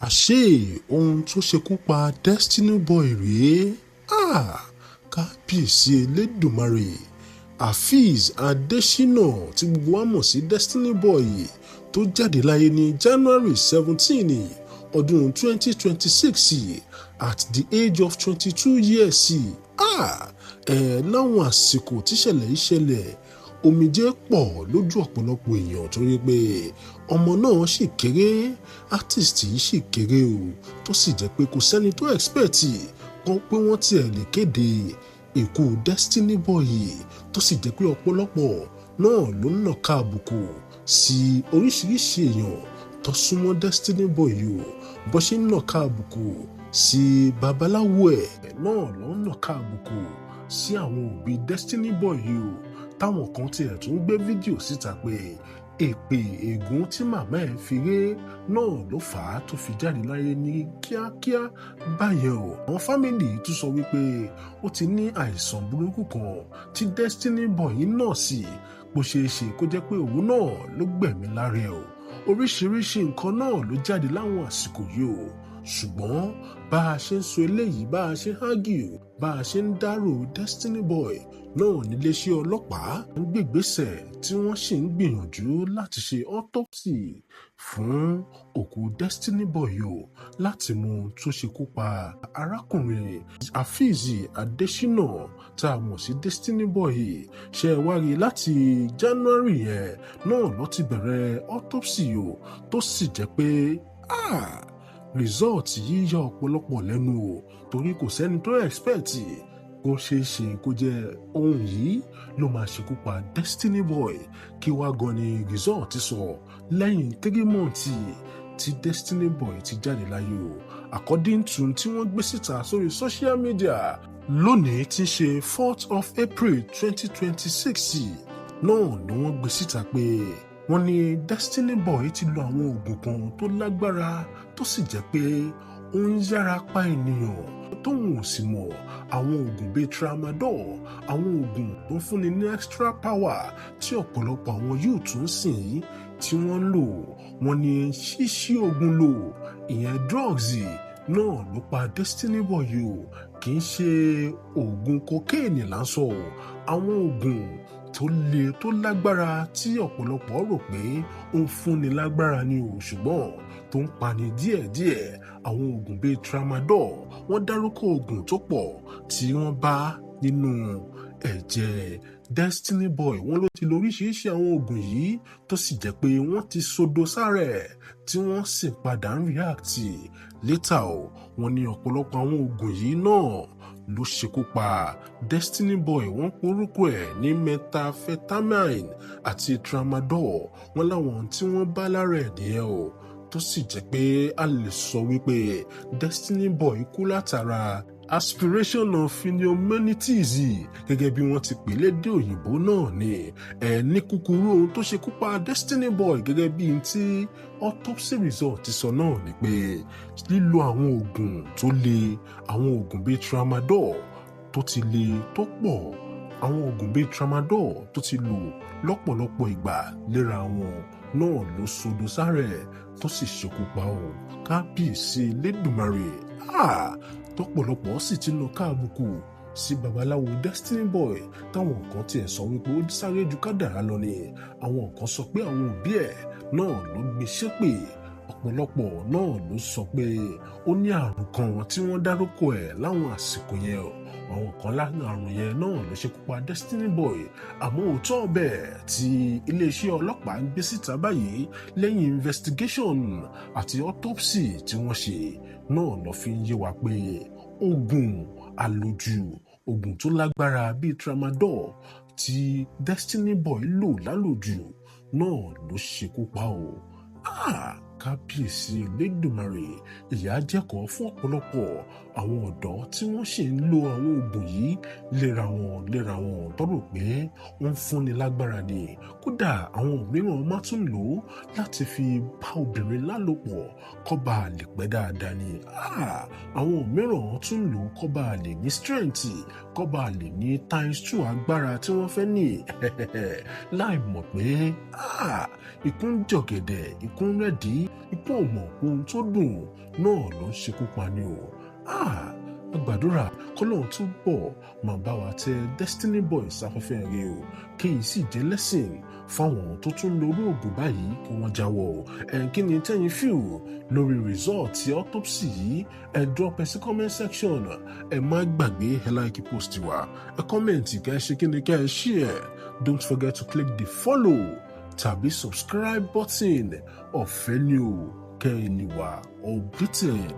àṣé ohun tó ṣekú pa Destiny Boy rèé. Kábíyèsí Elédùmarè. Afeez Adésínà tí gbogbo wa mọ̀ sí Destiny Boy tó jáde láyé ní January 17 ọdún 2026 at the age of 22 years. Láwọn àsìkò tíṣẹ̀lẹ̀ yìí ṣẹlẹ̀ omijé pọ̀ lójú ọ̀pọ̀lọpọ̀ èèyàn torí pé ọmọ náà sì kéré, artist yìí sì kéré o, tó sì jẹ́ pé kò sẹ́ni tó expect kan pé wọ́n tiẹ̀ lè kéde ikú Destiny Boy tó sì jẹ́ pé ọ̀pọ̀lọpọ̀ náà ló ń nàka àbùkù sí oríṣiríṣi èèyàn tó súnmọ́ Destiny Boy o, bó ṣe ń nàka àbùkù sí babaláwo ẹ̀ náà ló ń nàka àbùkù sí àwọn òbí Destiny Boy o, táwọn kan tiẹ̀ tún gbé fídíò síta pé èpè ègún tí màmá ẹ̀ fi ré náà ló fà á tó fi jáde láyé ní kíákíá báyẹn o. Àwọn fámìlì tún sọ wípé ó ti ní àìsàn burúkú kan tí Destiny Boy náà sì bó ṣeé ṣe kó jẹ́ pé òun náà ló gbẹ̀mí lára ẹ̀ o. Oríṣiríṣi nǹkan náà ló jáde láwọn àsìkò yìí o, ṣùgbọ́n bá a ṣe ń sọ eléyìí, bá a ṣe ń argue, bá a ṣe ń dárò Destiny Boy náà níléeṣẹ́ ọlọ́pàá ń gbègbésẹ̀ tí wọ́n sì ń gbìyànjú láti ṣe autopsy fún òkú Destiny Boy o, láti mú tó ṣekú pa arákùnrin Afeez Adésínà tá a mọ̀ sí Destiny Boy. Ṣé ẹ wá rí láti January yẹn náà ló ti bẹ̀rẹ̀ autopsy o, tó sì jẹ́ pé result yìí yà ọ̀pọ̀lọpọ̀ lẹ́nu o, torí kò sẹ́ni tó expect kó ṣeé ṣe kó jẹ́ ohun yìí ló máa ṣekú pa Destiny Boy. Kí wá gan ni result ti sọ lẹ́yìn 3 months tí Destiny Boy ti jáde láyé o. According to tí wọ́n gbé síta sórí social media lónìí tí ń ṣe 4th of April 2026 náà ni wọ́n gbé síta pé wọ́n ní Destiny Boy ti lo àwọn oògùn kan tó lágbára tó sì jẹ́ pé ó ń yára pa ènìyàn tóun ò sì mọ̀. Àwọn oògùn bíi tramadol, àwọn oògùn tó ń fúnni ní extra power tí ọ̀pọ̀lọpọ̀ àwọn yóò tún sìn tí wọ́n ń lò. Wọ́n ní ṣíṣí oògùn lò, ìyẹn drugs náà ló pa Destiny Boy o, kì í ṣe oògùn kokéènì lásán o. Àwọn oògùn tó le tó lágbára tí ọ̀pọ̀lọpọ̀ rò pé ó ń fúnni lágbára ni o, ṣùgbọ́n tó ń pani díẹ̀díẹ̀. Àwọn oògùn bíi tramadol, wọ́n dárúkọ oògùn tó pọ̀ tí wọ́n bá nínú ẹ̀jẹ̀ Destiny Boy. Wọ́n ló ti lo oríṣiríṣi àwọn oògùn yìí tó sì jẹ́ pé wọ́n ti sodo sára ẹ̀ tí wọ́n sì padà ń react later o. Wọ́n ní ọ̀pọ̀lọpọ̀ àwọn oògùn yìí náà ló ṣekú pa Destiny Boy. Wọ́n porúkọ ẹ̀ ní methamphetamine àti tramadol. Wọ́n láwọn tí wọ́n bá lára ẹ̀ nìyẹn o, tó sì jẹ́ pé a lè sọ wípé Destiny Boy kú látara aspiration of pneumonitis gẹ́gẹ́ bí wọ́n ti pè lédè òyìnbó náà ni. Ní kúkúrú ohun tó ṣekú pa Destiny Boy gẹ́gẹ́ bí tí autopsy result ti sọ náà ni pé lílo àwọn oògùn tó le, àwọn oògùn bíi tramadol tó ti le tó pọ̀, àwọn oògùn bíi tramadol tó ti lò lọ́pọ̀lọpọ̀ ìgbà léra wọn náà ló sodo sára ẹ̀ tó sì ṣekú pa o. Kábíyèsí Elédùmarè. Tọ́pọ̀lọpọ̀ sì ti lọ káàbùkù sí babaláwo Destiny Boy, táwọn kan tiẹ̀ sọ wípé ó sáré ju kádàrá lọ ni. Àwọn kan sọ pé àwọn òbí ẹ̀ náà ló gbé ṣépè. Ọ̀pọ̀lọpọ̀ náà ló sọ pé ó ní àrùn kan tí wọ́n dárúkọ ẹ̀ láwọn àsìkò yẹn o. Àwọn kan lára àrùn yẹn náà ló ṣekú pa Destiny Boy. Àmọ́ òótọ́ ọbẹ̀ tí iléeṣẹ́ ọlọ́pàá ń gbé síta báyìí lẹ́yìn investigation àti autopsy tí wọ́n ṣe náà lọ fi ń yé wa pé oògùn àlòjù, oògùn tó lágbára bíi tramadol tí Destiny Boy lò lálòjù náà ló ṣekú pa o. Kábíyèsí Elédùmarè. Ìyà jẹ́kọ̀ọ́ fún ọ̀pọ̀lọpọ̀ àwọn ọ̀dọ́ tí wọ́n sì ń lo àwọn oògùn yìí léra wọn tó rò pé wọ́n ń fúnni lágbára ni. Kódà àwọn mìíràn máa tún lò ó láti fi bá obìnrin lálòpọ̀ kó bá lè pẹ́ dáadáa ni. Àwọn mìíràn tún lò ó kó bá lè ní strength, kó bá lè ní ×2 agbára tí wọ́n fẹ́ ní. Láì mọ̀ pé ikú ń jọ̀gẹ̀dẹ̀, ikú ń rẹ̀dí, ipò ọmọ ohun tó dùn náà ló ń ṣekú pani o. A gbàdúrà kọ́lọ́run túbọ̀ máa bá wa tẹ Destiny Boy sáfẹ́fẹ́ rẹ̀ o, kí èyí sì jẹ́ lẹ́sìn fáwọn tó tún lórí ògùn báyìí kí wọ́n jáwọ́ o. Kí ni tẹ́yin fíù lórí result ti autopsy yìí? Ẹ drop ẹ sí comment section. Ẹ má gbàgbé ẹ like post wa, ẹ comment, kẹ́ ẹ ṣe kí ni, kẹ́ ẹ share. Don't forget to click the follow tàbí subscribe button. Ọ̀fẹ́ ni o, kẹ́ ẹ lè wà updated